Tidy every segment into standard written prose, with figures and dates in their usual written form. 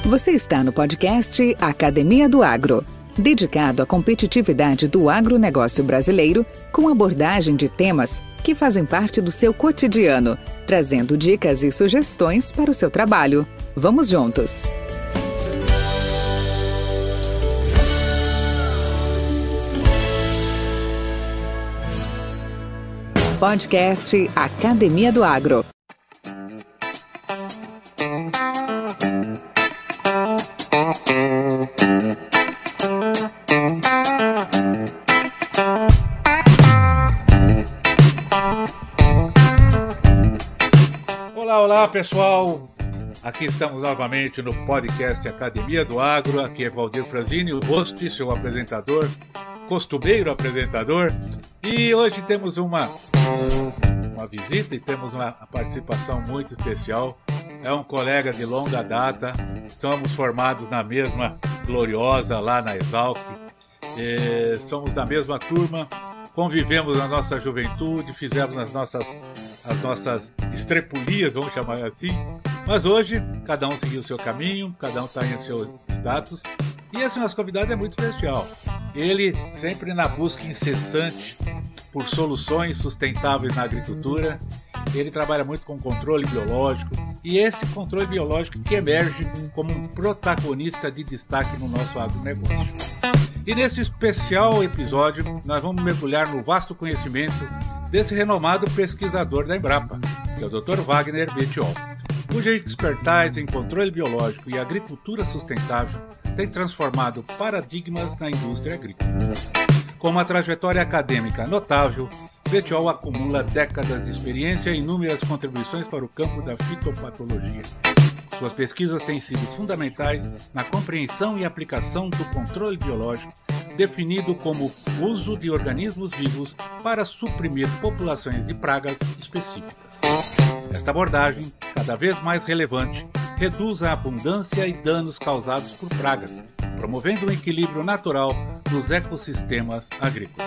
Você está no podcast Academia do Agro, dedicado à competitividade do agronegócio brasileiro, com abordagem de temas que fazem parte do seu cotidiano, trazendo dicas e sugestões para o seu trabalho. Vamos juntos! Podcast Academia do Agro. Olá pessoal, aqui estamos novamente no podcast Academia do Agro. Aqui é Valdir Franzini, o host, seu apresentador, costumeiro apresentador, e hoje temos uma visita e temos uma participação muito especial. É um colega de longa data, somos formados na mesma gloriosa lá na Exalc, somos da mesma turma, convivemos na nossa juventude, fizemos as nossas estrepulias, vamos chamar assim, mas hoje cada um seguiu o seu caminho, cada um está em seu status, e esse nosso convidado é muito especial. Ele sempre na busca incessante por soluções sustentáveis na agricultura. Ele trabalha muito com controle biológico, e esse controle biológico que emerge como um protagonista de destaque no nosso agronegócio. E nesse especial episódio, nós vamos mergulhar no vasto conhecimento desse renomado pesquisador da Embrapa, que é o Dr. Wagner Bettiol, cuja expertise em controle biológico e agricultura sustentável tem transformado paradigmas na indústria agrícola. Com uma trajetória acadêmica notável, Bettiol acumula décadas de experiência e inúmeras contribuições para o campo da fitopatologia. Suas pesquisas têm sido fundamentais na compreensão e aplicação do controle biológico, definido como uso de organismos vivos para suprimir populações de pragas específicas. Esta abordagem, cada vez mais relevante, reduz a abundância e danos causados por pragas, promovendo um equilíbrio natural dos ecossistemas agrícolas.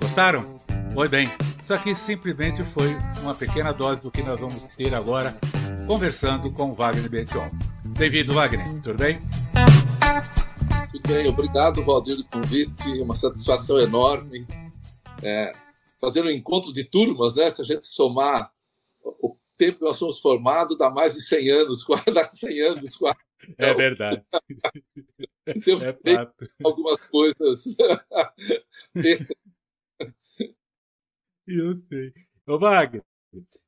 Gostaram? Pois bem, isso aqui simplesmente foi uma pequena dose do que nós vamos ter agora, conversando com Wagner Bettiol. Bem-vindo, Wagner. Tudo bem? Tudo bem, obrigado, Valdir, do convite. Uma satisfação enorme. Fazer um encontro de turmas, né? Se a gente somar o tempo que nós somos formados, dá mais de 100 anos, quase 100 anos. Quase. É verdade. Temos algumas coisas. Eu sei. Ô, Wagner,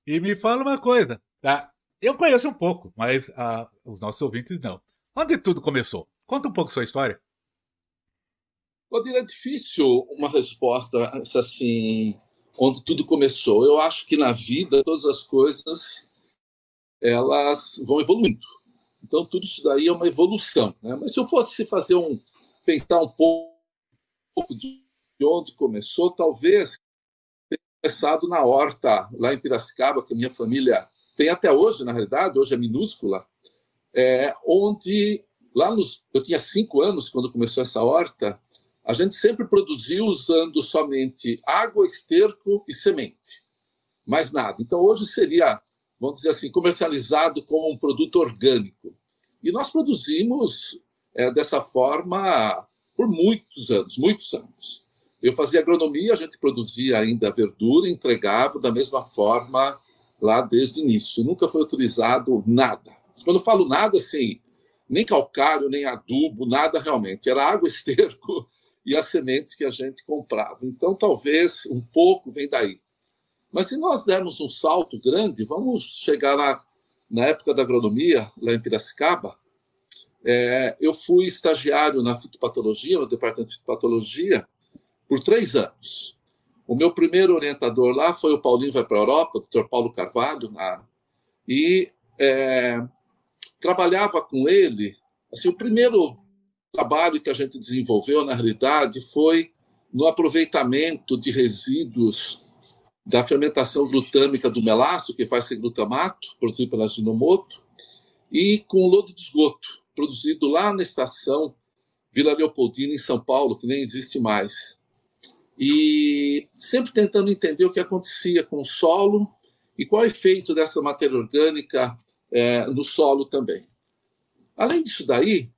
e me fala uma coisa, tá? Eu conheço um pouco, mas os nossos ouvintes não. Onde tudo começou? Conta um pouco sua história. Valdir, é difícil uma resposta assim, onde tudo começou. Eu acho que na vida todas as coisas elas vão evoluindo. Então tudo isso daí é uma evolução, né? Mas se eu fosse pensar um pouco de onde começou, talvez tenha começado na horta lá em Piracicaba, que a minha família tem até hoje, na realidade, hoje é minúscula, onde eu tinha 5 anos quando começou essa horta. A gente sempre produziu usando somente água, esterco e semente, mais nada. Então hoje seria, vamos dizer assim, comercializado como um produto orgânico. E nós produzimos dessa forma por muitos anos, muitos anos. Eu fazia agronomia, a gente produzia ainda verdura, entregava da mesma forma lá desde o início. Nunca foi utilizado nada. Quando eu falo nada, assim, nem calcário, nem adubo, nada realmente. Era água, esterco e as sementes que a gente comprava. Então, talvez um pouco vem daí. Mas se nós dermos um salto grande, vamos chegar lá na época da agronomia, lá em Piracicaba. Eu fui estagiário na fitopatologia, no departamento de fitopatologia, por 3 anos. O meu primeiro orientador lá foi o Paulinho Vai para a Europa, o Dr. Paulo Carvalho, e trabalhava com ele. Assim, o primeiro trabalho que a gente desenvolveu, na realidade, foi no aproveitamento de resíduos da fermentação glutâmica do melaço, que faz ser glutamato, produzido pela Ajinomoto, e com lodo de esgoto, produzido lá na estação Vila Leopoldina, em São Paulo, que nem existe mais. E sempre tentando entender o que acontecia com o solo e qual é o efeito dessa matéria orgânica no solo também. Além disso daí,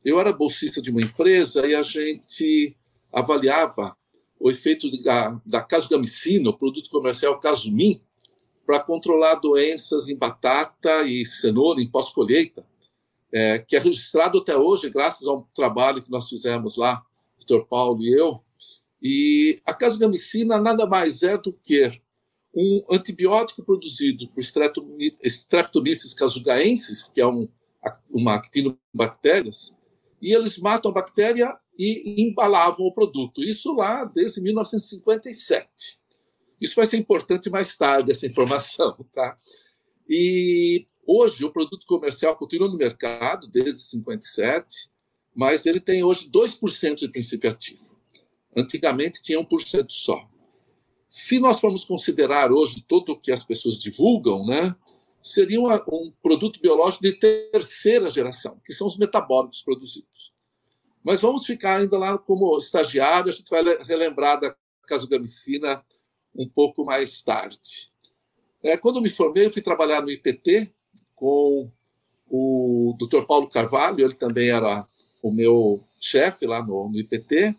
eu era bolsista de uma empresa e a gente avaliava o efeito da casugamicina, o produto comercial Casumim, para controlar doenças em batata e cenoura em pós-colheita, que é registrado até hoje, graças ao trabalho que nós fizemos lá, o Dr. Paulo e eu. E a casugamicina nada mais é do que um antibiótico produzido por Streptomyces casugaensis, que é uma actinobactérias, e eles matam a bactéria e embalavam o produto. Isso lá desde 1957. Isso vai ser importante mais tarde, essa informação, tá? E hoje o produto comercial continua no mercado desde 57, mas ele tem hoje 2% de princípio ativo. Antigamente tinha 1% só. Se nós formos considerar hoje tudo o que as pessoas divulgam, né, seria um produto biológico de terceira geração, que são os metabólicos produzidos. Mas vamos ficar ainda lá como estagiário, a gente vai relembrar da casugamicina um pouco mais tarde. Quando eu me formei, eu fui trabalhar no IPT com o Dr. Paulo Carvalho, ele também era o meu chefe lá no IPT,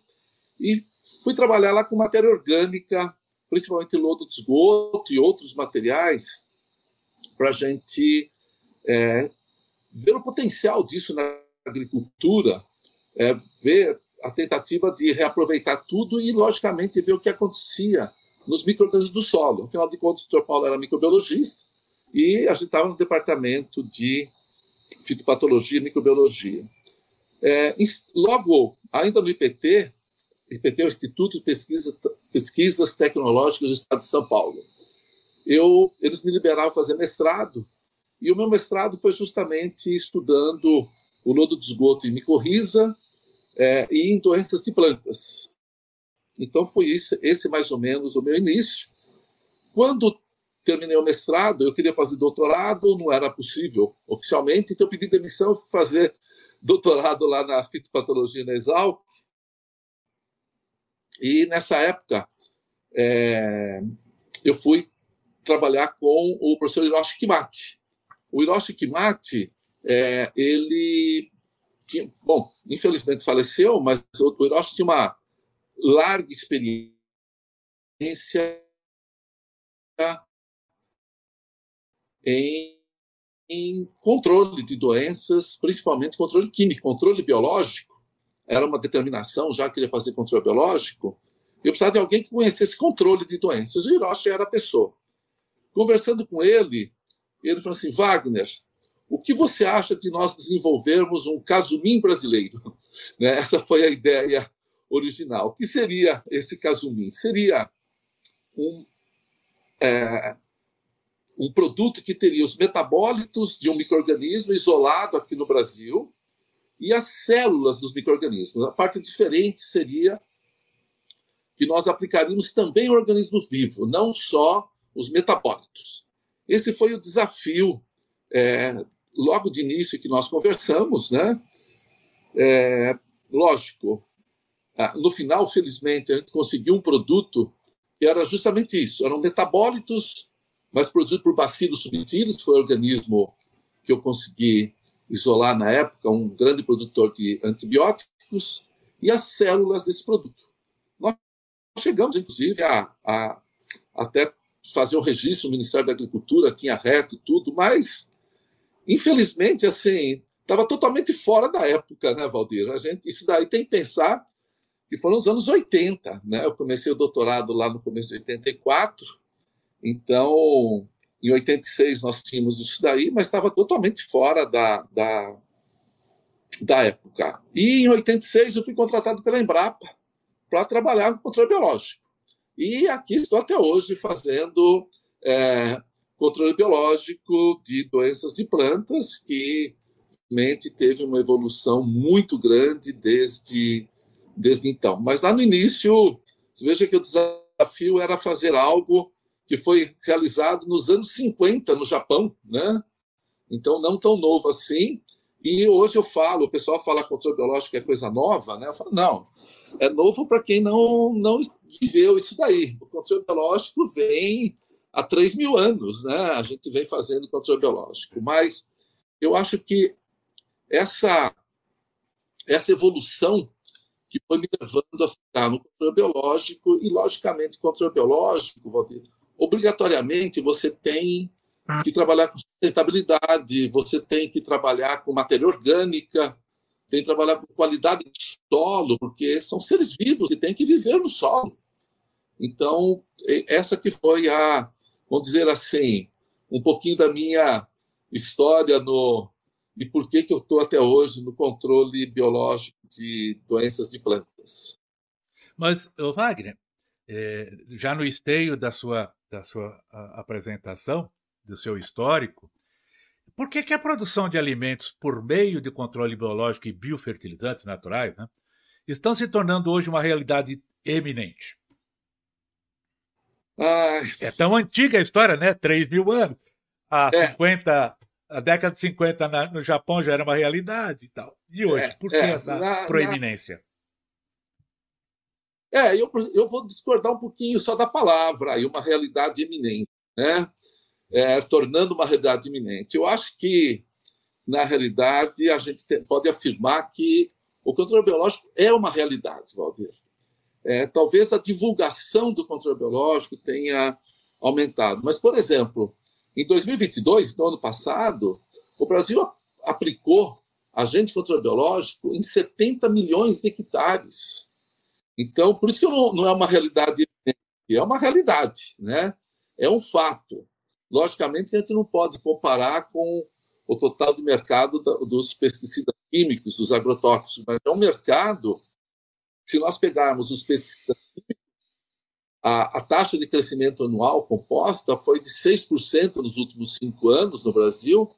e fui trabalhar lá com matéria orgânica, principalmente lodo de esgoto e outros materiais, para a gente ver o potencial disso na agricultura, ver a tentativa de reaproveitar tudo e, logicamente, ver o que acontecia nos micro-organismos do solo. Afinal de contas, o Dr. Paulo era microbiologista e a gente estava no departamento de fitopatologia e microbiologia. Logo, ainda no IPT é o Instituto de Pesquisas Tecnológicas do Estado de São Paulo. Eles me liberaram fazer mestrado, e o meu mestrado foi justamente estudando o lodo de esgoto em micorriza e em doenças de plantas. Então, foi esse mais ou menos o meu início. Quando terminei o mestrado, eu queria fazer doutorado, não era possível oficialmente, então eu pedi demissão para fazer doutorado lá na fitopatologia na Exalc. E, nessa época, eu fui trabalhar com o professor Hiroshi Kimati. O Hiroshi Kimati, ele tinha, infelizmente faleceu, mas o Hiroshi tinha uma larga experiência em controle de doenças, principalmente controle químico, controle biológico. Era uma determinação, já que ele ia fazer controle biológico, eu precisava de alguém que conhecesse controle de doenças. O Hiroshi era a pessoa. Conversando com ele falou assim: Wagner, o que você acha de nós desenvolvermos um Casumim brasileiro? Essa foi a ideia original. O que seria esse Casumim? Seria um produto que teria os metabólitos de um micro-organismo isolado aqui no Brasil e as células dos micro-organismos. A parte diferente seria que nós aplicaríamos também o organismo vivo, não só os metabólitos. Esse foi o desafio, logo de início que nós conversamos, né? Lógico, no final, felizmente, a gente conseguiu um produto que era justamente isso. Eram metabólitos, mas produzidos por Bacillus subtilis, que foi o organismo que eu consegui isolar na época, um grande produtor de antibióticos, e as células desse produto. Nós chegamos, inclusive, a até fazer o registro no Ministério da Agricultura, tinha reto e tudo, mas, infelizmente, assim, estava totalmente fora da época, né, Valdir? Isso daí tem que pensar que foram os anos 80, né? Eu comecei o doutorado lá no começo de 84, então, em 86 nós tínhamos isso daí, mas estava totalmente fora da época. E em 86 eu fui contratado pela Embrapa para trabalhar com controle biológico. E aqui estou até hoje fazendo controle biológico de doenças de plantas, que realmente teve uma evolução muito grande desde então. Mas lá no início, você veja que o desafio era fazer algo que foi realizado nos anos 50 no Japão, né? Então não tão novo assim. E hoje eu falo, o pessoal fala que controle biológico é coisa nova, né? Eu falo, não, é novo para quem não viveu isso daí. O controle biológico vem há 3.000 anos, né? A gente vem fazendo controle biológico. Mas eu acho que essa evolução que foi me levando a ficar no controle biológico. E, logicamente, o controle biológico, Valdir, obrigatoriamente você tem que trabalhar com sustentabilidade, você tem que trabalhar com matéria orgânica, tem que trabalhar com qualidade do solo, porque são seres vivos que têm que viver no solo. Então, essa que foi vamos dizer assim, um pouquinho da minha história e por que eu estou até hoje no controle biológico de doenças de plantas. Mas, Wagner, já no esteio da sua apresentação, do seu histórico, por que a produção de alimentos por meio de controle biológico e biofertilizantes naturais, né, estão se tornando hoje uma realidade eminente? É tão antiga a história, né? 3.000 anos. A década de 50 no Japão já era uma realidade e tal. E hoje, por que essa proeminência? Eu vou discordar um pouquinho só da palavra, aí uma realidade eminente, né? Tornando uma realidade iminente. Eu acho que, na realidade, a gente pode afirmar que o controle biológico é uma realidade, Valdir. Talvez a divulgação do controle biológico tenha aumentado. Mas, por exemplo, em 2022, no ano passado, o Brasil aplicou agente de controle biológico em 70 milhões de hectares. Então, por isso que não é uma realidade eminente, é uma realidade, né? É um fato. Logicamente, a gente não pode comparar com o total do mercado dos pesticidas químicos, dos agrotóxicos, mas é um mercado, se nós pegarmos os pesticidas químicos, a taxa de crescimento anual composta foi de 6% nos últimos 5 anos no Brasil,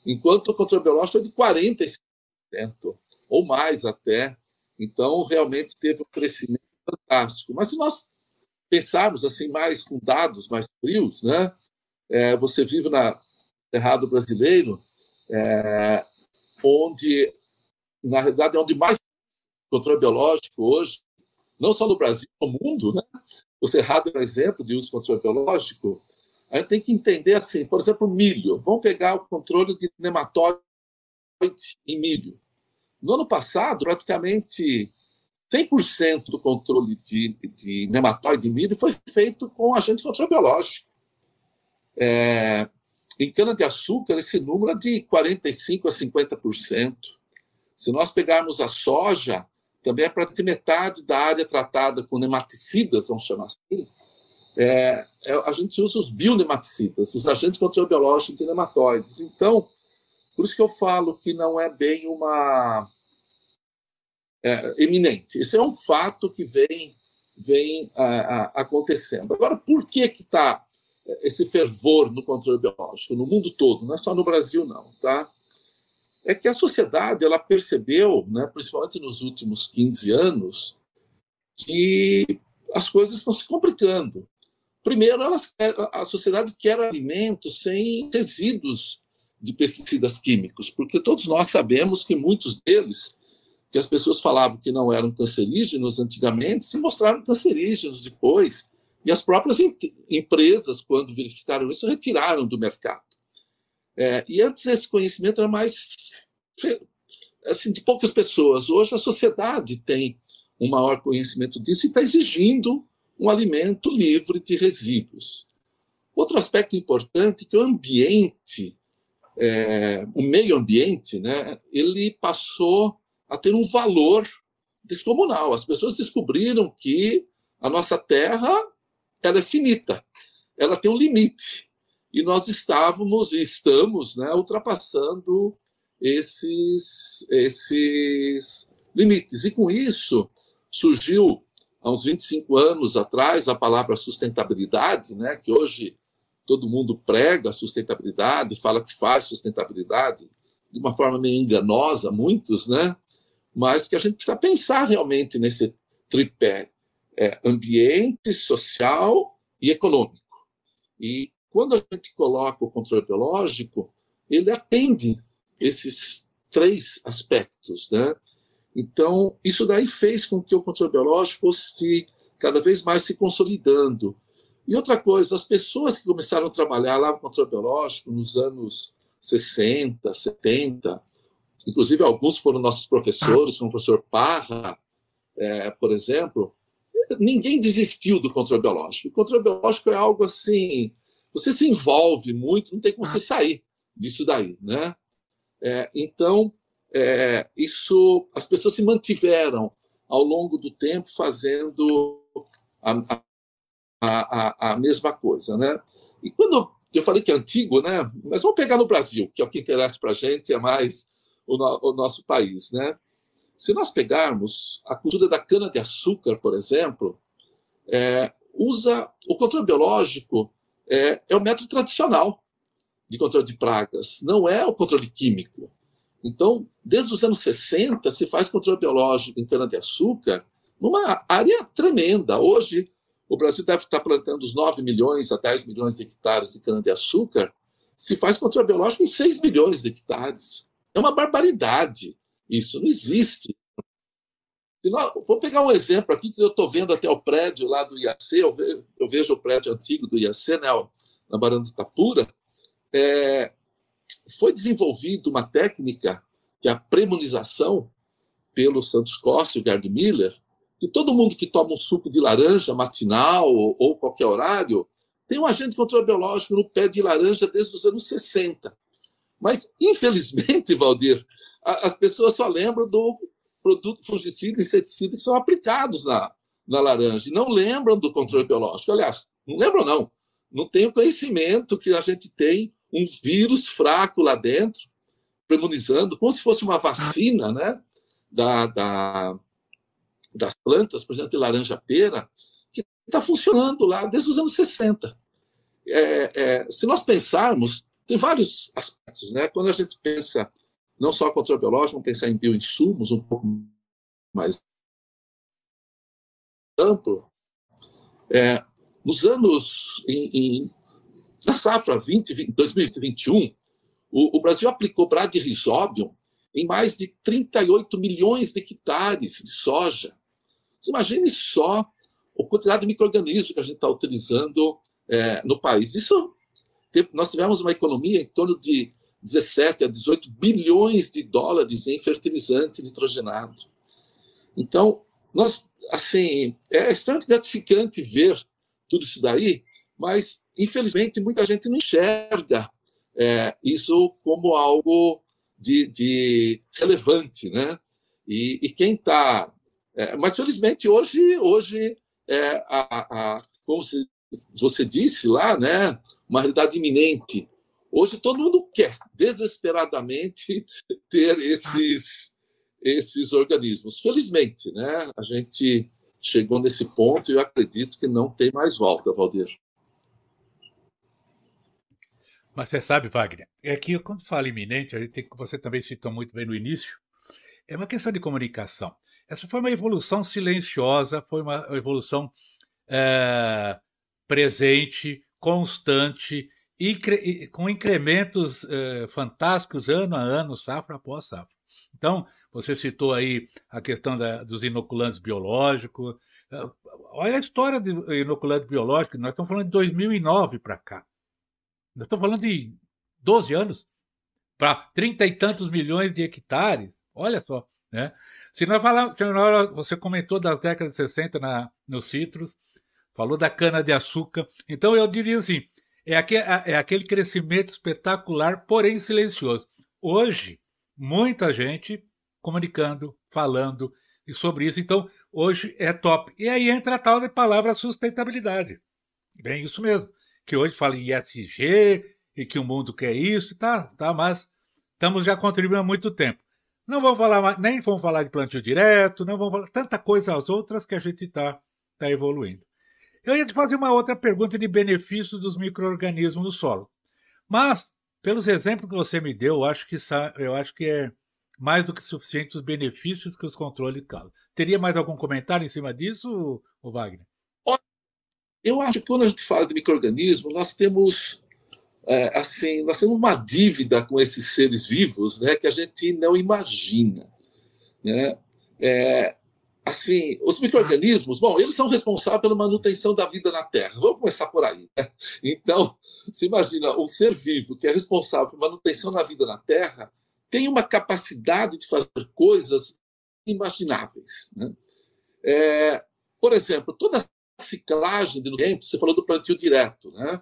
enquanto o controle biológico foi de 45%, ou mais até. Então, realmente teve um crescimento fantástico. Mas se nós pensarmos assim, mais com dados mais frios, né? Você vive no Cerrado brasileiro, onde, na realidade, é onde mais controle biológico hoje, não só no Brasil, no mundo, né? O Cerrado é um exemplo de uso de controle biológico. A gente tem que entender assim, por exemplo, milho. Vamos pegar o controle de nematóide em milho. No ano passado, praticamente 100% do controle de nematóide em milho foi feito com agente de controle biológico. Em cana-de-açúcar, esse número é de 45% a 50%. Se nós pegarmos a soja, também é praticamente metade da área tratada com nematicidas, vamos chamar assim. A gente usa os bionematicidas, os agentes de controle biológico de nematóides. Então, por isso que eu falo que não é bem uma eminente. Isso é um fato que vem acontecendo. Agora, por que está esse fervor no controle biológico no mundo todo? Não é só no Brasil, não, tá? É que a sociedade ela percebeu, né, principalmente nos últimos 15 anos, que as coisas estão se complicando. Primeiro, a sociedade quer alimentos sem resíduos de pesticidas químicos, porque todos nós sabemos que muitos deles, que as pessoas falavam que não eram cancerígenos antigamente, se mostraram cancerígenos depois, e as próprias empresas, quando verificaram isso, retiraram do mercado. E antes esse conhecimento era mais assim, de poucas pessoas. Hoje a sociedade tem um maior conhecimento disso e está exigindo um alimento livre de resíduos. Outro aspecto importante é que o ambiente, o meio ambiente, né, ele passou a ter um valor descomunal. As pessoas descobriram que a nossa Terra ela é finita, ela tem um limite. E nós estamos, né, ultrapassando esses limites. E com isso surgiu, há uns 25 anos atrás, a palavra sustentabilidade, né, que hoje todo mundo prega sustentabilidade, fala que faz sustentabilidade, de uma forma meio enganosa, muitos, né, mas que a gente precisa pensar realmente nesse tripé, ambiente, social e econômico. E quando a gente coloca o controle biológico, ele atende esses 3 aspectos, né? Então, isso daí fez com que o controle biológico fosse cada vez mais se consolidando. E outra coisa, as pessoas que começaram a trabalhar lá no controle biológico nos anos 60, 70, inclusive alguns foram nossos professores, como o professor Parra, por exemplo. Ninguém desistiu do controle biológico. O controle biológico é algo assim, você se envolve muito, não tem como você sair disso daí, né? Então, isso, as pessoas se mantiveram ao longo do tempo fazendo a mesma coisa, né? E quando eu falei que é antigo, né? Mas vamos pegar no Brasil, que é o que interessa para a gente, é mais o nosso país, né? Se nós pegarmos a cultura da cana-de-açúcar, por exemplo, usa o controle biológico, é o método tradicional de controle de pragas, não é o controle químico. Então, desde os anos 60, se faz controle biológico em cana-de-açúcar numa área tremenda. Hoje, o Brasil deve estar plantando os 9 milhões a 10 milhões de hectares de cana-de-açúcar, se faz controle biológico em 6 milhões de hectares. É uma barbaridade. Isso não existe. Vou pegar um exemplo aqui, que eu estou vendo até o prédio lá do IAC, eu vejo o prédio antigo do IAC, né, na Barão de Itapura. Foi desenvolvida uma técnica, que é a premonização, pelo Santos Costa e o Gerd Miller, que todo mundo que toma um suco de laranja matinal ou qualquer horário tem um agente de controle biológico no pé de laranja desde os anos 60. Mas, infelizmente, Valdir, as pessoas só lembram do produto fungicida e inseticida que são aplicados na laranja, e não lembram do controle biológico. Aliás, não lembram, não. Não tem o conhecimento que a gente tem um vírus fraco lá dentro, premonizando, como se fosse uma vacina, né, das plantas, por exemplo, de laranja-pera, que está funcionando lá desde os anos 60. Se nós pensarmos, tem vários aspectos, né? Quando a gente pensa não só controle biológico, vamos pensar em bioinsumos um pouco mais amplo. Nos anos, na safra 2021, o Brasil aplicou Bradyrhizobium em mais de 38 milhões de hectares de soja. Você imagine só a quantidade de micro-organismos que a gente está utilizando no país. Nós tivemos uma economia em torno de 17 a 18 bilhões de dólares em fertilizante nitrogenado. Então, é extremamente gratificante ver tudo isso daí, mas, infelizmente, muita gente não enxerga isso como algo de relevante, né? E quem está... mas, felizmente, hoje como você disse lá, né, uma realidade iminente. Hoje todo mundo quer, desesperadamente, ter esses organismos. Felizmente, né, a gente chegou nesse ponto e eu acredito que não tem mais volta, Valdir. Mas você sabe, Wagner, que quando fala iminente, a gente tem, você também citou muito bem no início, é uma questão de comunicação. Essa foi uma evolução silenciosa, foi uma evolução presente, constante, e com incrementos fantásticos ano a ano, safra após safra. Então, você citou aí a questão dos inoculantes biológicos. Olha a história do inoculante biológico, nós estamos falando de 2009 para cá. Nós estamos falando de 12 anos para 30 e tantos milhões de hectares. Olha só, né? Se nós falarmos, você comentou das décadas de 60 nos citros, falou da cana-de-açúcar. Então, eu diria assim, é aquele crescimento espetacular, porém silencioso. Hoje, muita gente comunicando, falando sobre isso. Então, hoje é top. E aí entra a tal de palavra sustentabilidade. Bem, isso mesmo. Que hoje fala em ESG e que o mundo quer isso, tá, mas estamos já contribuindo há muito tempo. Não vamos falar mais, nem vamos falar de plantio direto, não vamos falar tanta coisa às outras que a gente está evoluindo. Eu ia te fazer uma outra pergunta de benefício dos micro-organismos no solo. Mas, pelos exemplos que você me deu, eu acho que é mais do que suficiente os benefícios que os controles causam. Teria mais algum comentário em cima disso, Wagner? Eu acho que quando a gente fala de micro-organismo, nós temos uma dívida com esses seres vivos, né, que a gente não imagina, né? Os micro-organismos, eles são responsáveis pela manutenção da vida na Terra. Vamos começar por aí, né? Então, você imagina um ser vivo que é responsável pela manutenção da vida na Terra têm uma capacidade de fazer coisas inimagináveis, né? Por exemplo, toda a ciclagem de nutrientes, você falou do plantio direto, né?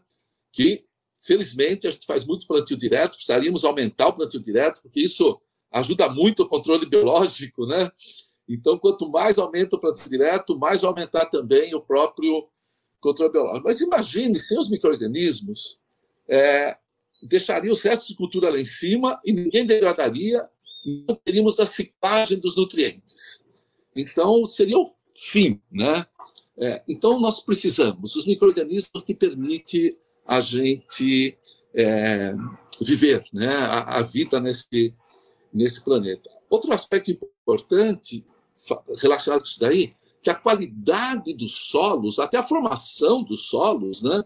Que, felizmente, a gente faz muito plantio direto, precisaríamos aumentar o plantio direto, porque isso ajuda muito o controle biológico, né? Então, quanto mais aumenta o plantio direto, mais vai aumentar também o próprio controle biológico. Mas imagine, sem os micro-organismos, deixaria os restos de cultura lá em cima e ninguém degradaria, e não teríamos a ciclagem dos nutrientes. Então, seria o fim, né? Então, nós precisamos dos micro-organismos que permitem a gente viver, né? A vida nesse planeta. Outro aspecto importante relacionado com isso daí, que a qualidade dos solos, até a formação dos solos, né,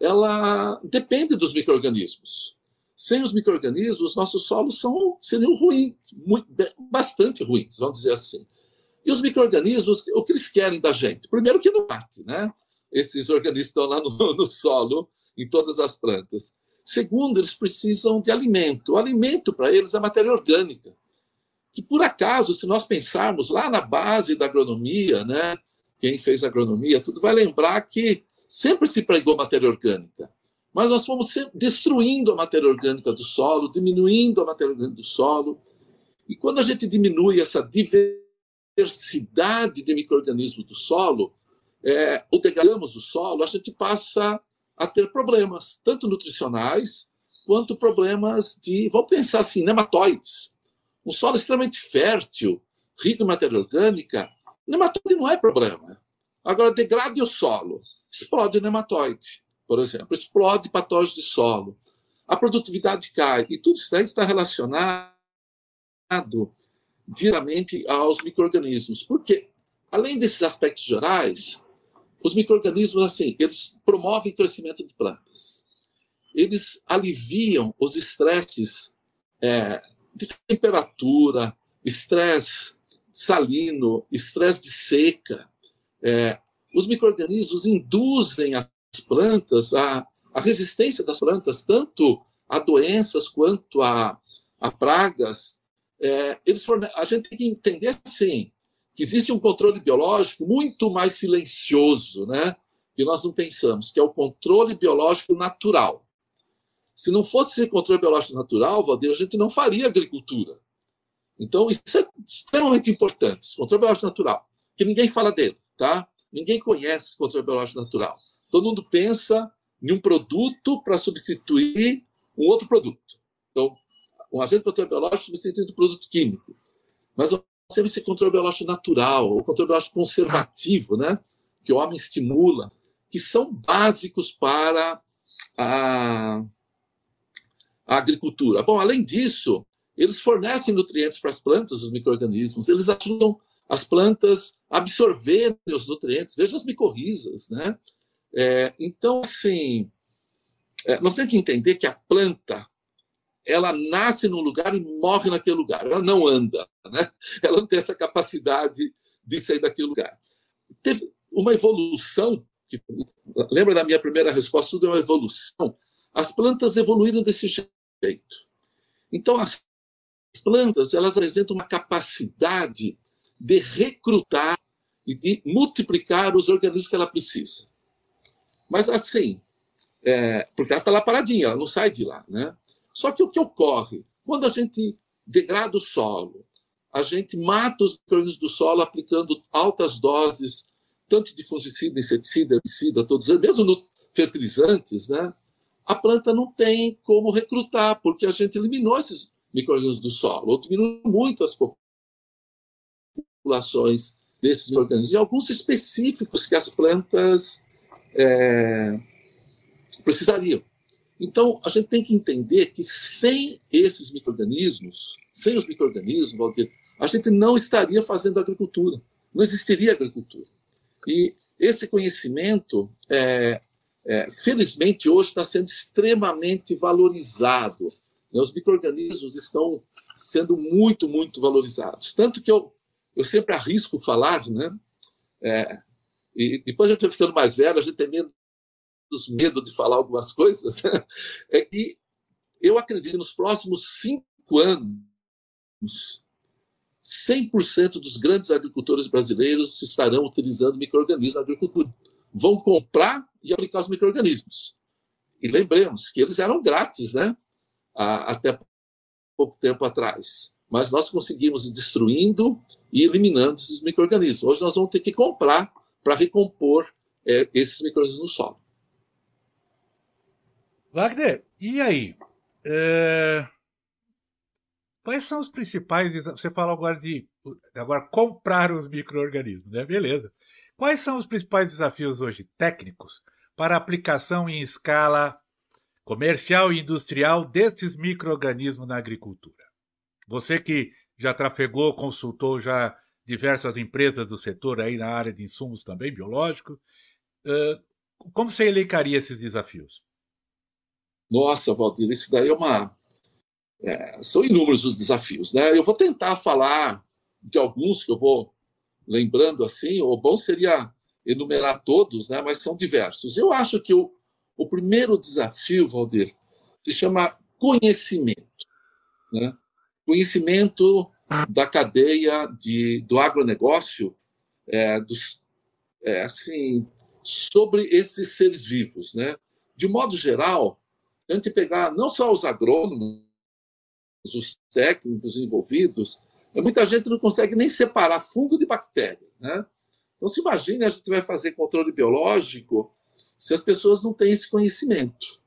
ela depende dos micro-organismos. Sem os micro-organismos, nossos solos seriam ruins, bastante ruins, vamos dizer assim. E os micro-organismos, o que eles querem da gente? Primeiro que não mate, né? Esses organismos estão lá no solo, em todas as plantas. Segundo, eles precisam de alimento. O alimento para eles é matéria orgânica. Que, por acaso, se nós pensarmos lá na base da agronomia, né, quem fez agronomia, tudo vai lembrar que sempre se pregou matéria orgânica. Mas nós fomos destruindo a matéria orgânica do solo, diminuindo a matéria orgânica do solo. E quando a gente diminui essa diversidade de micro-organismos do solo, ou degradamos o solo, a gente passa a ter problemas, tanto nutricionais, quanto problemas vamos pensar assim, nematóides. Um solo extremamente fértil, rico em matéria orgânica, nematóide não é problema. Agora, degrade o solo, explode o nematóide, por exemplo, explode patógenos de solo, a produtividade cai, e tudo isso aí está relacionado diretamente aos micro-organismos. Porque, além desses aspectos gerais, os micro-organismos, assim, eles promovem o crescimento de plantas. Eles aliviam os estresses de temperatura, estresse salino, estresse de seca. Os micro-organismos induzem as plantas, a resistência das plantas, tanto a doenças quanto a pragas. A gente tem que entender, assim, que existe um controle biológico muito mais silencioso, né, que nós não pensamos, que é o controle biológico natural. Se não fosse esse controle biológico natural, Valdir, a gente não faria agricultura. Então, isso é extremamente importante, esse controle biológico natural, que ninguém fala dele, tá? Ninguém conhece esse controle biológico natural. Todo mundo pensa em um produto para substituir um outro produto. Então, um agente de controle biológico substituindo um produto químico. Mas nós temos esse controle biológico natural, o controle biológico conservativo, né, que o homem estimula, que são básicos para a agricultura. Bom, além disso, eles fornecem nutrientes para as plantas, os micro-organismos, eles ajudam as plantas a absorverem os nutrientes. Veja as micorrizas, né? Então, assim, nós temos que entender que a planta, ela nasce num lugar e morre naquele lugar. Ela não anda, né? Ela não tem essa capacidade de sair daquele lugar. Teve uma evolução, lembra da minha primeira resposta? Tudo é uma evolução. As plantas evoluíram desse jeito. Então, as plantas, elas apresentam uma capacidade de recrutar e de multiplicar os organismos que ela precisa. Mas, assim, porque ela está lá paradinha, ela não sai de lá, né? Só que o que ocorre? Quando a gente degrada o solo, a gente mata os micro-organismos do solo aplicando altas doses, tanto de fungicida, inseticida, herbicida, todos eles, mesmo no fertilizantes, né? A planta não tem como recrutar, porque a gente eliminou esses micro-organismos do solo, ou diminuiu muito as populações desses micro-organismos, e alguns específicos que as plantas precisariam. Então, a gente tem que entender que sem esses micro-organismos, sem os micro-organismos, a gente não estaria fazendo agricultura, não existiria agricultura. E esse conhecimento, felizmente, hoje está sendo extremamente valorizado. Os micro-organismos estão sendo muito, muito valorizados. Tanto que eu sempre arrisco falar, né? E depois a gente vai ficando mais velho, a gente tem medo de falar algumas coisas, é que eu acredito que nos próximos 5 anos 100% dos grandes agricultores brasileiros estarão utilizando micro-organismos na agricultura. Vão comprar e aplicar os micro-organismos. E lembremos que eles eram grátis, né? Até pouco tempo atrás. Mas nós conseguimos ir destruindo e eliminando esses micro-organismos. Hoje nós vamos ter que comprar para recompor esses micro-organismos no solo. Wagner, e aí? Quais são os principais... Você falou agora de comprar os micro-organismos, né? Beleza. Quais são os principais desafios hoje técnicos para a aplicação em escala comercial e industrial destes micro-organismos na agricultura? Você que já trafegou, consultou já diversas empresas do setor aí na área de insumos também, biológicos, como você elencaria esses desafios? Nossa, Valdir, isso daí são inúmeros os desafios, né? Eu vou tentar falar de alguns que eu vou lembrando assim, o bom seria enumerar todos, né? Mas são diversos. Eu acho que o primeiro desafio, Valdir, se chama conhecimento, né? Conhecimento da cadeia do agronegócio, sobre esses seres vivos, né? De um modo geral, a gente pegar não só os agrônomos, os técnicos envolvidos, muita gente não consegue nem separar fungo de bactéria, né? Então, se imagine, a gente vai fazer controle biológico se as pessoas não têm esse conhecimento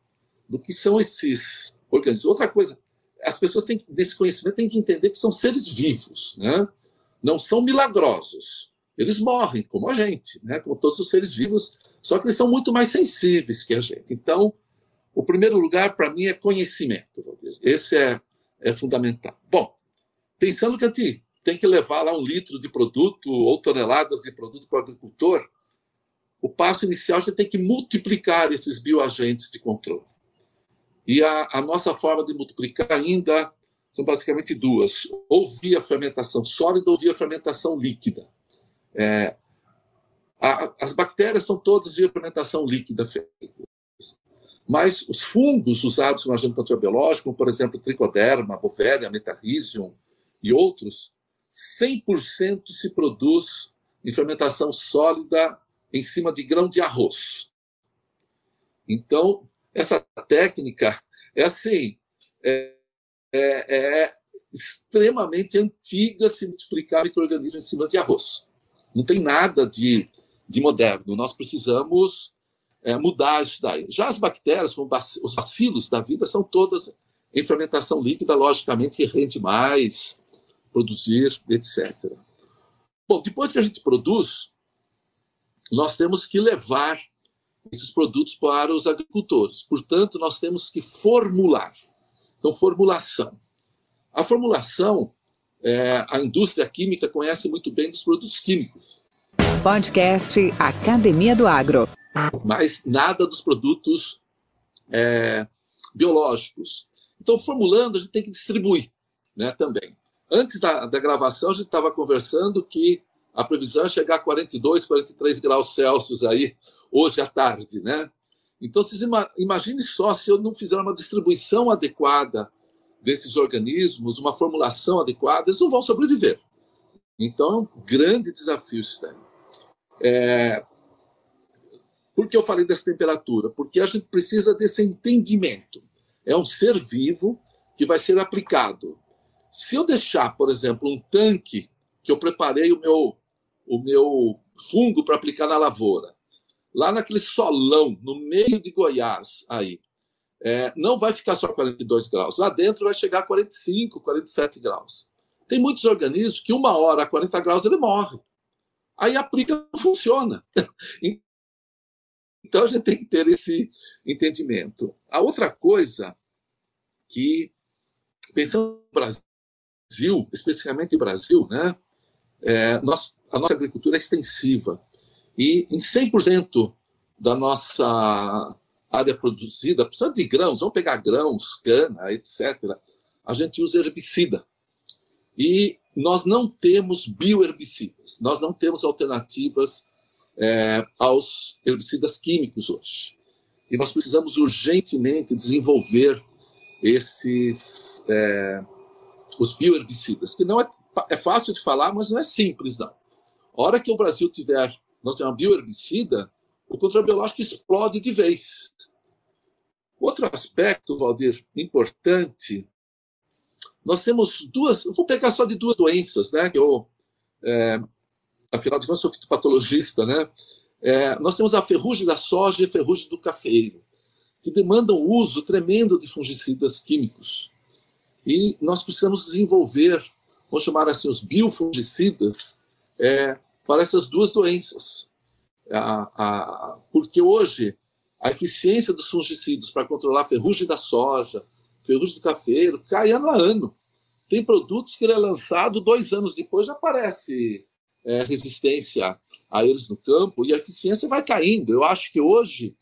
do que são esses organismos. Outra coisa, as pessoas desse conhecimento têm que entender que são seres vivos, né? Não são milagrosos. Eles morrem, como a gente, né? Como todos os seres vivos, só que eles são muito mais sensíveis que a gente. Então, o primeiro lugar, para mim, é conhecimento, Valdir. Esse é fundamental. Bom, pensando que a gente tem que levar lá 1 litro de produto ou toneladas de produto para o agricultor, o passo inicial a gente tem que multiplicar esses bioagentes de controle. E a nossa forma de multiplicar ainda são basicamente duas, ou via fermentação sólida ou via fermentação líquida. As bactérias são todas via fermentação líquida feitas. Mas os fungos usados no agente controle-biológico, como, por exemplo, Trichoderma, Bovéria, Metarrhizium e outros, 100% se produz em fermentação sólida em cima de grão de arroz. Então, essa técnica é extremamente antiga se multiplicar micro-organismos em cima de arroz. Não tem nada de moderno. Nós precisamos mudar isso daí. Já as bactérias, como os bacilos da vida, são todas em fermentação líquida, logicamente rende mais, produzir, etc. Bom, depois que a gente produz, nós temos que levar esses produtos para os agricultores. Portanto, nós temos que formular. Então, formulação. A formulação, a indústria química conhece muito bem dos produtos químicos. Podcast Academia do Agro. Mas nada dos produtos biológicos. Então, formulando, a gente tem que distribuir, né, também. Antes da gravação, a gente estava conversando que a previsão é chegar a 42, 43 graus Celsius aí, hoje à tarde, né? Então, vocês imaginem só se eu não fizer uma distribuição adequada desses organismos, uma formulação adequada, eles não vão sobreviver. Então, é um grande desafio isso daí. Por que eu falei dessa temperatura? Porque a gente precisa desse entendimento. É um ser vivo que vai ser aplicado. Se eu deixar, por exemplo, um tanque que eu preparei o meu fungo para aplicar na lavoura, lá naquele solão, no meio de Goiás, aí, não vai ficar só 42 graus. Lá dentro vai chegar a 45, 47 graus. Tem muitos organismos que 1 hora a 40 graus ele morre. Aí aplica, não funciona. Então, a gente tem que ter esse entendimento. A outra coisa que, pensando no Brasil, especificamente no Brasil, né, a nossa agricultura é extensiva. E em 100% da nossa área produzida, precisando de grãos, vamos pegar grãos, cana, etc., a gente usa herbicida. E nós não temos bioherbicidas, nós não temos alternativas aos herbicidas químicos hoje. E nós precisamos urgentemente desenvolver esses os bioherbicidas, que não é fácil de falar, mas não é simples, não. A hora que o Brasil nós tivermos bioherbicida, o controle biológico explode de vez. Outro aspecto, Valdir, importante, nós temos vou pegar só de duas doenças, né, que afinal de contas, sou fitopatologista, né? Nós temos a ferrugem da soja e a ferrugem do cafeiro, que demandam o uso tremendo de fungicidas químicos. E nós precisamos desenvolver, vamos chamar assim, os biofungicidas para essas duas doenças. Porque hoje a eficiência dos fungicidas para controlar a ferrugem da soja, ferrugem do cafeiro, cai ano a ano. Tem produtos que ele é lançado 2 anos depois, já aparece resistência a eles no campo e a eficiência vai caindo. Eu acho que hoje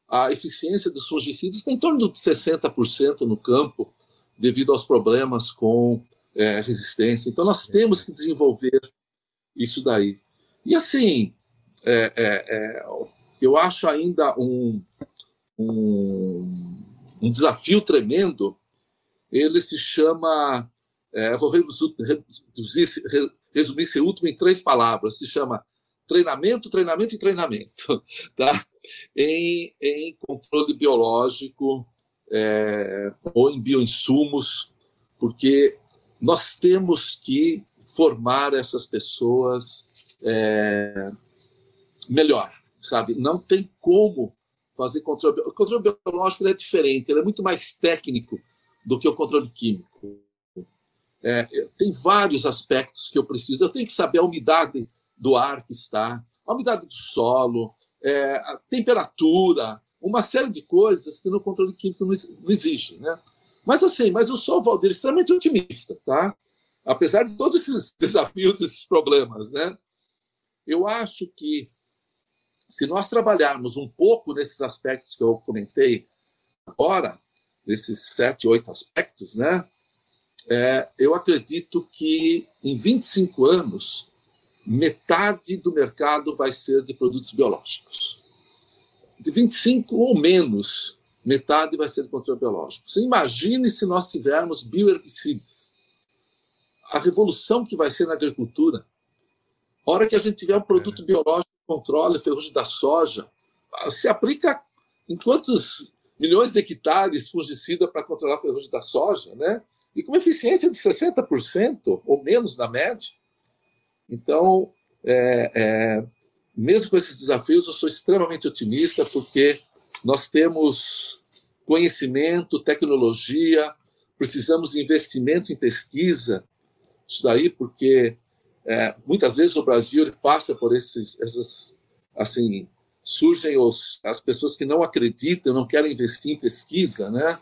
a eficiência dos fungicidas está em torno de 60% no campo, devido aos problemas com resistência. Então, nós temos que desenvolver isso daí. E, assim, eu acho ainda um desafio tremendo. Ele se chama... vou resumir esse último em 3 palavras. Se chama treinamento, treinamento e treinamento. Tá? Em controle biológico, ou em bioinsumos, porque nós temos que formar essas pessoas melhor, sabe? Não tem como fazer controle. O controle biológico é diferente, ele é muito mais técnico do que o controle químico. Tem vários aspectos que eu preciso. Eu tenho que saber a umidade do ar que está, a umidade do solo, a temperatura, uma série de coisas que no controle químico não exige, né? Mas eu sou, Valdir, extremamente otimista, tá? Apesar de todos esses desafios, esses problemas, né? Eu acho que se nós trabalharmos um pouco nesses aspectos que eu comentei agora, nesses 7, 8 aspectos, né? Eu acredito que em 25 anos, metade do mercado vai ser de produtos biológicos. De 25 ou menos, metade vai ser de controle biológico. Você imagine se nós tivermos bioherbicidas. A revolução que vai ser na agricultura. A hora que a gente tiver um produto biológico que controla a ferrugem da soja, se aplica em quantos milhões de hectares fungicida para controlar a ferrugem da soja, né? E com uma eficiência de 60% ou menos na média. Então, mesmo com esses desafios, eu sou extremamente otimista, porque nós temos conhecimento, tecnologia, precisamos de investimento em pesquisa, isso daí, porque muitas vezes o Brasil passa por assim, surgem as pessoas que não acreditam, não querem investir em pesquisa, né?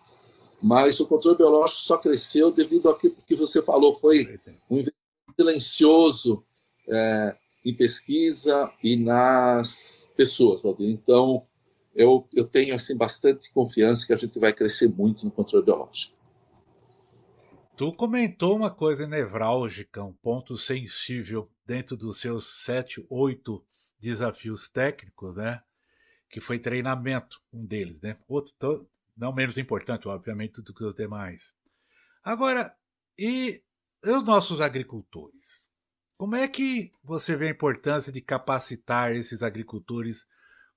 Mas o controle biológico só cresceu devido ao que você falou, foi um investimento silencioso em pesquisa e nas pessoas, Valdir. Então, eu tenho assim, bastante confiança que a gente vai crescer muito no controle biológico. Tu comentou uma coisa nevrálgica, um ponto sensível dentro dos seus 7, 8 desafios técnicos, né? Que foi treinamento, um deles, né? Outro, não menos importante, obviamente, do que os demais. Agora, e os nossos agricultores? Como é que você vê a importância de capacitar esses agricultores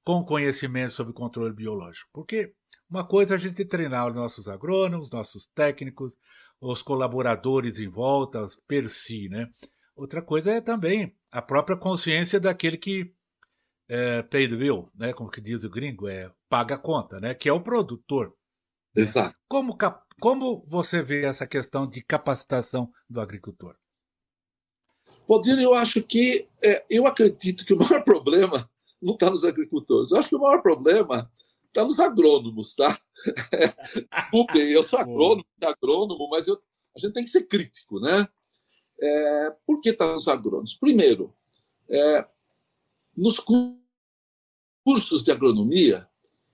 com conhecimento sobre controle biológico? Porque uma coisa é a gente treinar os nossos agrônomos, nossos técnicos, os colaboradores em volta, per si, né? Outra coisa é também a própria consciência daquele que pay the bill, né? Como que diz o gringo, paga a conta, né? Que é o produtor. Né? Exato. Como você vê essa questão de capacitação do agricultor? Valdir, eu acredito que o maior problema não está nos agricultores. Eu acho que o maior problema está nos agrônomos, tá? Desculpem, eu sou agrônomo, mas a gente tem que ser crítico, né? Por que está nos agrônomos? Primeiro, nos cursos de agronomia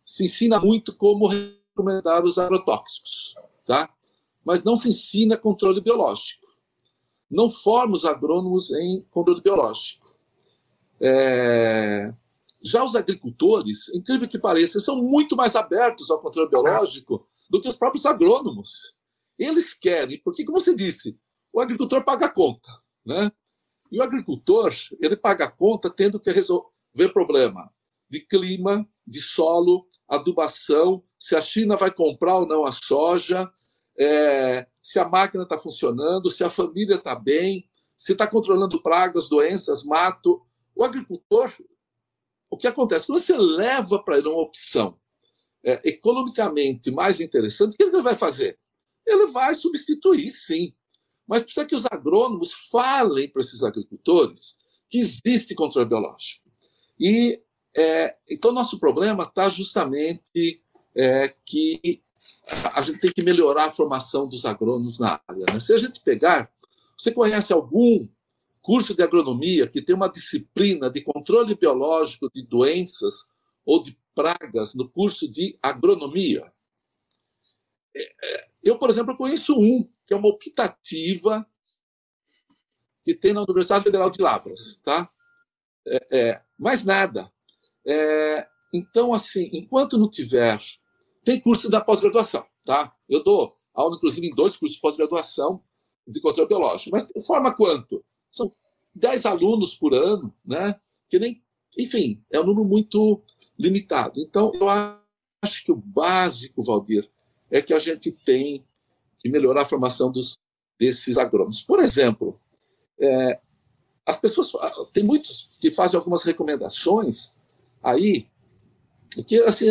se ensina muito como recomendar os agrotóxicos, tá? Mas não se ensina controle biológico. Não forma os agrônomos em controle biológico. Já os agricultores, incrível que pareça, são muito mais abertos ao controle biológico do que os próprios agrônomos. Eles querem, porque, como você disse, o agricultor paga a conta, né? E o agricultor, ele paga a conta tendo que resolver problema de clima, de solo, adubação, se a China vai comprar ou não a soja, se a máquina está funcionando, se a família está bem, se está controlando pragas, doenças, mato. O agricultor, o que acontece? Quando você leva para ele uma opção economicamente mais interessante, o que ele vai fazer? Ele vai substituir, sim. Mas precisa que os agrônomos falem para esses agricultores que existe controle biológico. E, então, nosso problema está justamente que a gente tem que melhorar a formação dos agrônomos na área, né? Se a gente pegar, você conhece algum curso de agronomia que tem uma disciplina de controle biológico de doenças ou de pragas no curso de agronomia? Eu, por exemplo, conheço um, que é uma optativa que tem na Universidade Federal de Lavras, tá? Mais nada. Então, assim, enquanto não tiver... Tem curso da pós-graduação, tá? Eu dou aula, inclusive, em 2 cursos de pós-graduação de controle biológico. Mas forma quanto? São 10 alunos por ano, né? Que nem... Enfim, é um número muito limitado. Então, eu acho que o básico, Valdir, é que a gente tem que melhorar a formação desses agrônomos. Por exemplo, as pessoas... Tem muitos que fazem algumas recomendações aí, que assim,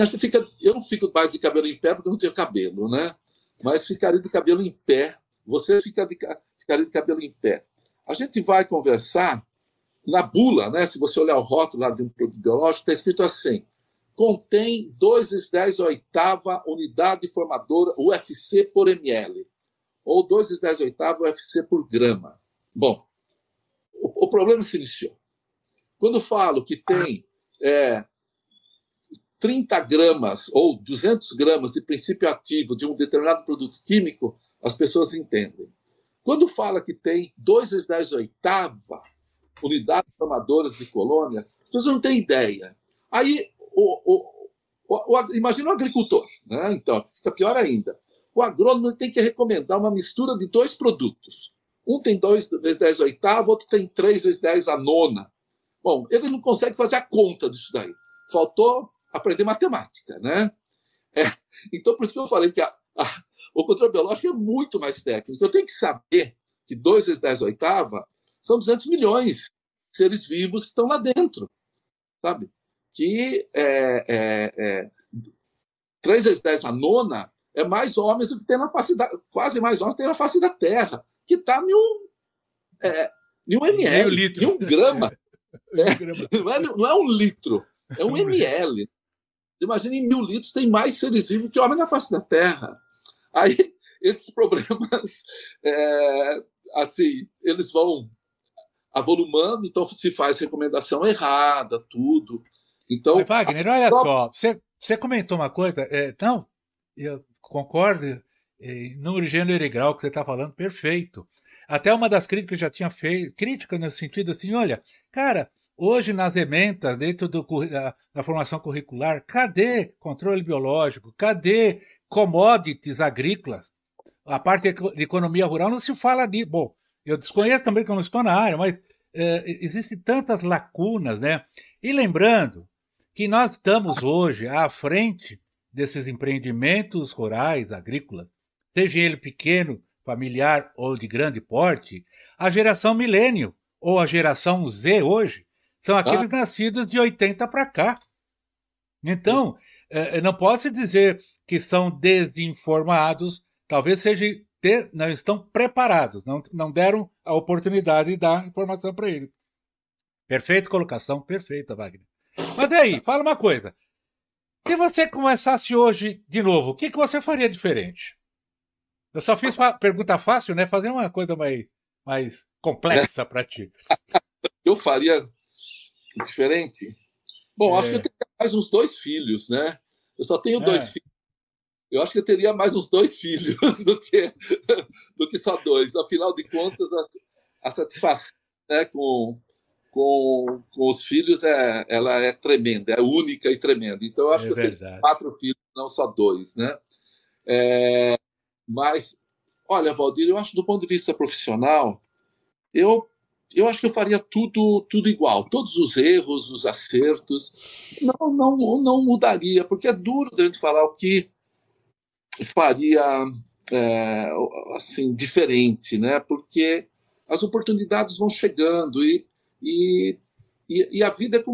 eu não fico mais de cabelo em pé porque eu não tenho cabelo, né? Mas ficaria de cabelo em pé, você ficaria de cabelo em pé. A gente vai conversar na bula, né? Se você olhar o rótulo lá de um produto biológico, está escrito assim: contém 2/10 unidade formadora UFC por ml, ou 2/10 UFC por grama. Bom, o problema se iniciou. Quando eu falo que tem 30 gramas ou 200 gramas de princípio ativo de um determinado produto químico, as pessoas entendem. Quando fala que tem 2/10 unidades formadoras de colônia, as pessoas não têm ideia. Aí, imagina o agricultor, né? Então, fica pior ainda. O agrônomo tem que recomendar uma mistura de 2 produtos. Um tem 2/10, outro tem 3/10. Bom, ele não consegue fazer a conta disso daí. Faltou aprender matemática, né? Então, por isso que eu falei que o controle biológico é muito mais técnico. Eu tenho que saber que 2/10 são 200 milhões de seres vivos que estão lá dentro, sabe? Que 3/10 é mais homens do que tem na face da... Quase mais homens do que tem na face da Terra, que está em um ml, em um grama. Não é 1 litro, é 1 ml. Imagina, em 1000 litros tem mais seres vivos que homens na face da Terra. Aí, esses problemas, assim, eles vão avolumando, então se faz recomendação errada, tudo. Então, mas, Wagner, olha só, você comentou uma coisa, não, eu concordo, número, gênero e grau que você está falando, perfeito. Até uma das críticas que eu já tinha feito, crítica no sentido assim, olha, cara, hoje nas ementas, dentro da formação curricular, cadê controle biológico? Cadê commodities agrícolas? A parte de economia rural não se fala disso. Bom, eu desconheço também que eu não estou na área, mas existem tantas lacunas, né? E lembrando que nós estamos hoje à frente desses empreendimentos rurais, agrícolas, seja ele pequeno, familiar ou de grande porte, a geração milênio ou a geração Z hoje são aqueles nascidos de 80 para cá. Então, não pode-se dizer que são desinformados, talvez não estão preparados, não deram a oportunidade de dar informação para eles. Perfeita colocação, perfeita, Wagner. Mas aí, fala uma coisa. Se você começasse hoje de novo, o que você faria diferente? Eu só fiz pergunta fácil, né? Fazer uma coisa mais complexa para ti. Eu faria diferente? Bom, acho que eu teria mais uns 2 filhos, né? Eu só tenho 2 filhos. Eu acho que eu teria mais uns 2 filhos do que só 2. Afinal de contas, a satisfação, né, com os filhos ela é tremenda, é única e tremenda. Então, eu acho que eu teria 4 filhos, não só 2, né? Mas, Olha, Valdir, eu acho do ponto de vista profissional, eu, eu acho que eu faria tudo igual. Todos os erros, os acertos, não mudaria, porque é duro a gente falar o que faria é, assim diferente, né? Porque as oportunidades vão chegando e, e a vida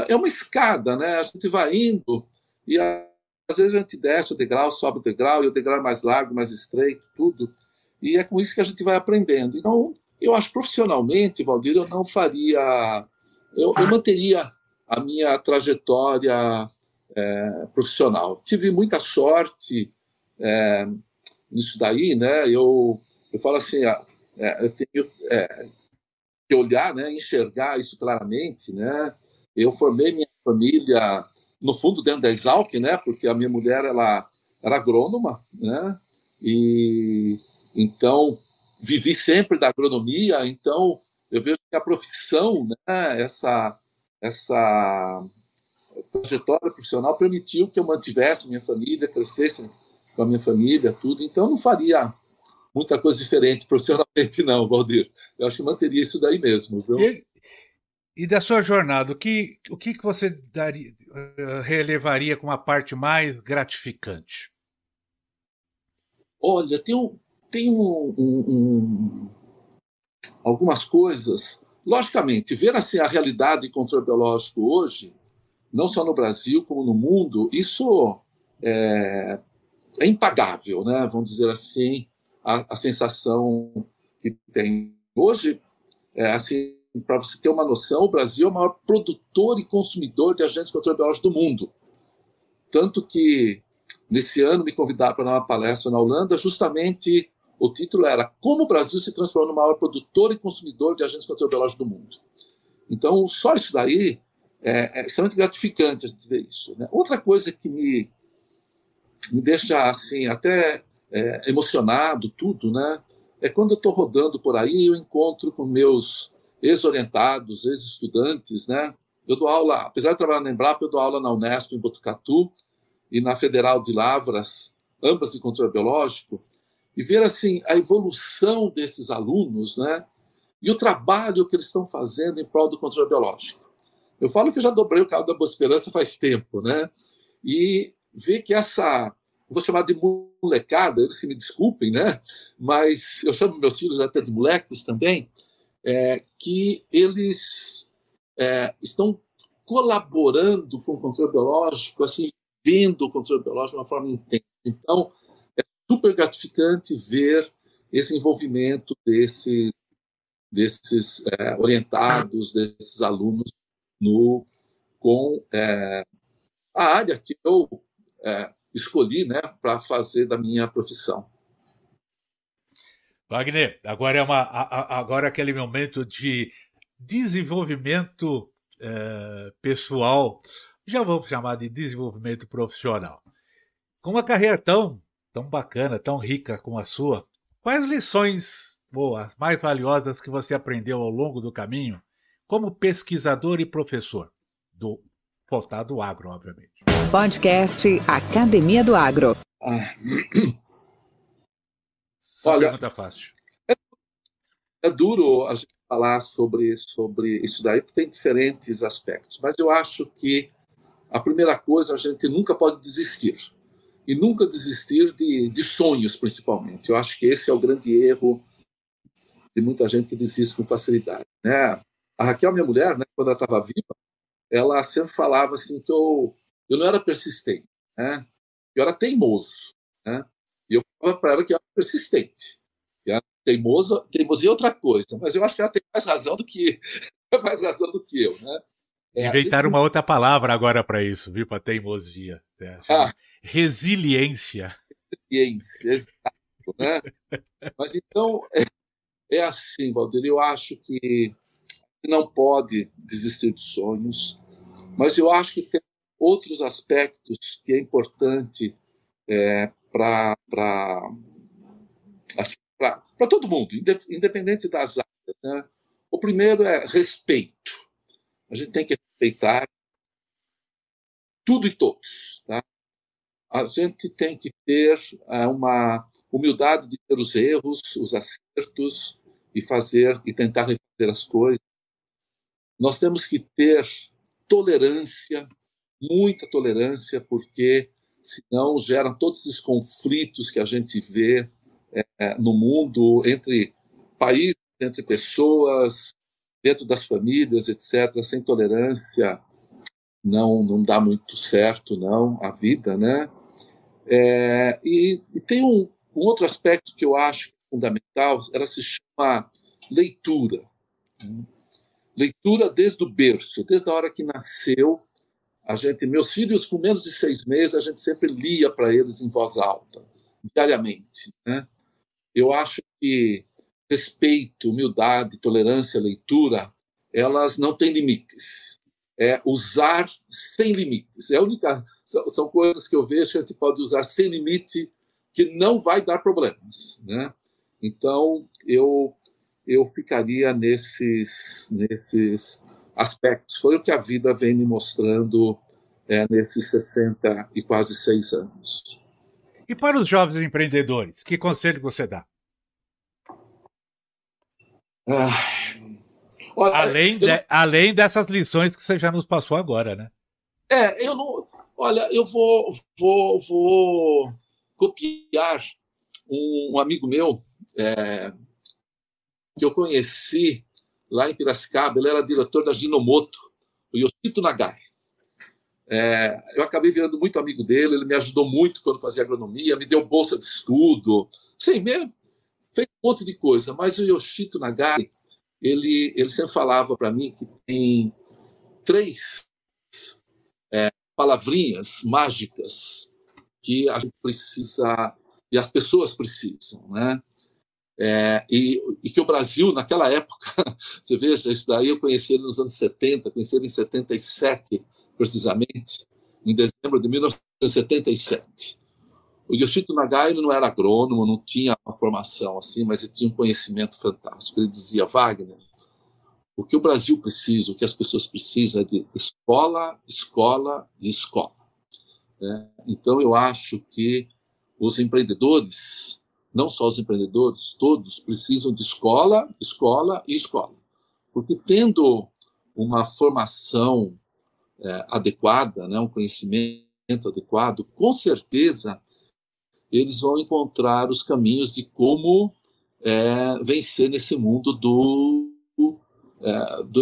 é uma escada, né? A gente vai indo e às vezes a gente desce o degrau, sobe o degrau, e o degrau é mais largo, mais estreito, tudo. E é com isso que a gente vai aprendendo. Então, eu acho profissionalmente, Valdir, eu não faria. Eu manteria a minha trajetória profissional. Tive muita sorte nisso daí, né? Eu falo assim, eu tenho que olhar, né? Enxergar isso claramente, né? Eu formei minha família, no fundo, dentro da Exalc, né? Porque a minha mulher, ela era agrônoma, né? E então vivi sempre da agronomia, então eu vejo que a profissão, né? Essa trajetória profissional permitiu que eu mantivesse minha família, crescesse com a minha família, tudo. Então eu não faria muita coisa diferente profissionalmente, não, Valdir. Eu acho que manteria isso daí mesmo, viu? E da sua jornada, o que você relevaria como a parte mais gratificante? Olha, tem algumas coisas. Logicamente, ver assim, a realidade de controle biológico hoje, não só no Brasil, como no mundo, isso é impagável, né? Vamos dizer assim, a sensação que tem. Hoje, assim, para você ter uma noção, o Brasil é o maior produtor e consumidor de agentes de controle biológico do mundo. Tanto que, nesse ano, me convidaram para dar uma palestra na Holanda, justamente o título era Como o Brasil se transformou no maior produtor e consumidor de agentes de controle biológico do mundo. Então, só isso daí é extremamente gratificante a gente ver isso, né? Outra coisa que me deixa assim até emocionado, tudo, né? É quando eu estou rodando por aí, eu encontro com meus ex-orientados, ex-estudantes, né? Eu dou aula, apesar de trabalhar na Embrapa, eu dou aula na Unesp em Botucatu e na Federal de Lavras, ambas de controle biológico, e ver assim a evolução desses alunos, né? E o trabalho que eles estão fazendo em prol do controle biológico. Eu falo que eu já dobrei o carro da Boa Esperança faz tempo, né? E ver que vou chamar de molecada, eles que me desculpem, né? Mas eu chamo meus filhos até de moleques também, que eles estão colaborando com o controle biológico, assim, vendo o controle biológico de uma forma intensa. Então, é super gratificante ver esse envolvimento desses orientados, desses alunos com a área que eu escolhi, né, para fazer da minha profissão. Wagner, agora é aquele momento de desenvolvimento pessoal, já vamos chamar de desenvolvimento profissional. Com uma carreira tão bacana, tão rica como a sua, quais lições boas, mais valiosas que você aprendeu ao longo do caminho como pesquisador e professor voltado ao agro, obviamente? Podcast Academia do Agro. Olha, pergunta fácil. É duro a gente falar sobre isso daí, porque tem diferentes aspectos. Mas eu acho que a primeira coisa, a gente nunca pode desistir. E nunca desistir de sonhos, principalmente. Eu acho que esse é o grande erro de muita gente que desiste com facilidade, né? A Raquel, minha mulher, né, quando ela estava viva, ela sempre falava assim que eu não era persistente, né? Eu era teimoso, né? E eu falava para ela que eu era persistente. Teimosia é outra coisa, mas eu acho que ela tem mais razão do que eu, né? Inventaram uma outra palavra agora para isso, viu? Para teimosia. Resiliência. Resiliência, exato, né? Mas então, assim, Valdir, eu acho que não pode desistir de sonhos, mas eu acho que tem outros aspectos que é importante para todo mundo, independente das áreas, né? O primeiro é respeito. A gente tem que respeitar tudo e todos, tá? A gente tem que ter humildade de ter os erros, os acertos e tentar refazer as coisas. Nós temos que ter tolerância, muita tolerância, porque senão geram todos esses conflitos que a gente vê no mundo, entre países, entre pessoas, dentro das famílias, etc. Sem tolerância não dá muito certo, não, a vida, né? E tem um outro aspecto que eu acho fundamental, ela se chama leitura. Leitura desde o berço, desde a hora que nasceu. Meus filhos, com menos de 6 meses, a gente sempre lia para eles em voz alta, diariamente, né? Eu acho que respeito, humildade, tolerância, leitura, elas não têm limites. Usar sem limites. São coisas que eu vejo que a gente pode usar sem limite, que não vai dar problemas, né? Então, eu ficaria nesses aspectos. Foi o que a vida vem me mostrando nesses 60 e quase 6 anos. E para os jovens empreendedores, que conselho você dá? Olha, além dessas lições que você já nos passou agora, né? Eu vou copiar um amigo meu que eu conheci lá em Piracicaba. Ele era diretor da Ginomoto, o Yoshito Nagai. Eu acabei virando muito amigo dele, ele me ajudou muito quando fazia agronomia, me deu bolsa de estudo, sei mesmo, fez um monte de coisa. Mas o Yoshito Nagai, ele sempre falava para mim que tem 3 palavrinhas mágicas que a gente precisa, e as pessoas precisam, né? E que o Brasil, naquela época, você veja, isso daí eu conheci ele nos anos 70, conheci ele em 77, precisamente, em dezembro de 1977. O Yoshito Nagai não era agrônomo, não tinha uma formação assim, mas ele tinha um conhecimento fantástico. Ele dizia: Wagner, o que o Brasil precisa, o que as pessoas precisam é de escola, escola e escola. Então, eu acho que os empreendedores, não só os empreendedores, todos precisam de escola, escola e escola. Porque tendo uma formação adequada, né, um conhecimento adequado, com certeza eles vão encontrar os caminhos de como vencer nesse mundo do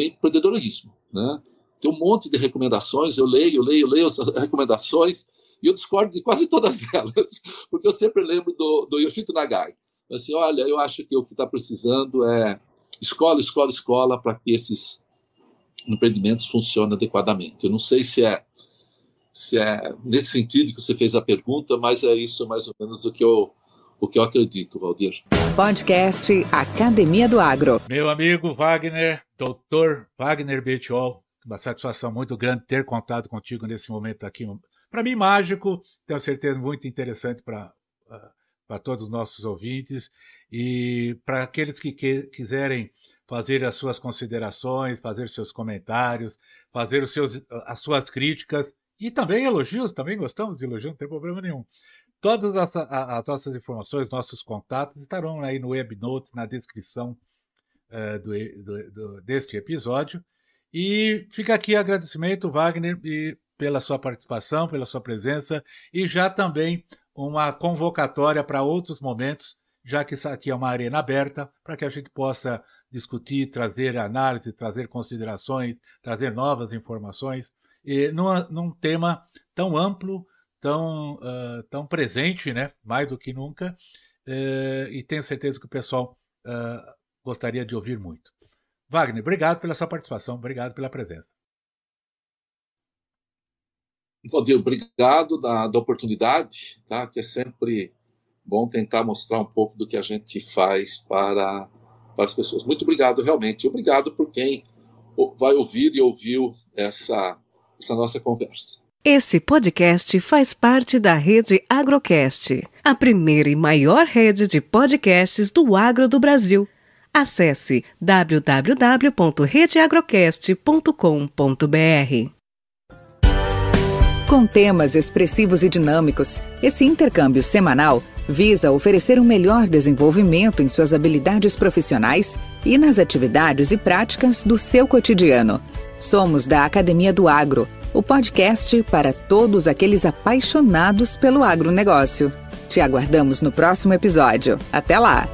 empreendedorismo, né? Tem um monte de recomendações, eu leio as recomendações e eu discordo de quase todas elas, porque eu sempre lembro do Yoshito Nagai. Assim, olha, eu acho que o que está precisando é escola, escola, escola, para que esses empreendimentos funcionem adequadamente. Eu não sei se é nesse sentido que você fez a pergunta, mas é isso mais ou menos o que eu acredito, Valdir. Podcast Academia do Agro. Meu amigo Wagner, doutor Wagner Bettiol, uma satisfação muito grande ter contado contigo nesse momento aqui. Para mim, mágico, tenho certeza muito interessante para todos os nossos ouvintes e para aqueles que quiserem fazer as suas considerações, fazer seus comentários, fazer as suas críticas e também elogios, também gostamos de elogios, não tem problema nenhum. Todas as nossas informações, nossos contatos estarão aí no Webnote, na descrição deste episódio. E fica aqui agradecimento, Wagner, pela sua participação, pela sua presença e já também uma convocatória para outros momentos, já que isso aqui é uma arena aberta, para que a gente possa discutir, trazer análise, trazer considerações, trazer novas informações, e num tema tão amplo, tão presente, né? Mais do que nunca, e tenho certeza que o pessoal gostaria de ouvir muito. Wagner, obrigado pela sua participação, obrigado pela presença. Valdir, obrigado da oportunidade, tá? Que é sempre bom tentar mostrar um pouco do que a gente faz para as pessoas. Muito obrigado, realmente. Obrigado por quem vai ouvir e ouviu essa nossa conversa. Esse podcast faz parte da Rede Agrocast, a primeira e maior rede de podcasts do agro do Brasil. Acesse www.redeagrocast.com.br. Com temas expressivos e dinâmicos, esse intercâmbio semanal visa oferecer um melhor desenvolvimento em suas habilidades profissionais e nas atividades e práticas do seu cotidiano. Somos da Academia do Agro, o podcast para todos aqueles apaixonados pelo agronegócio. Te aguardamos no próximo episódio. Até lá!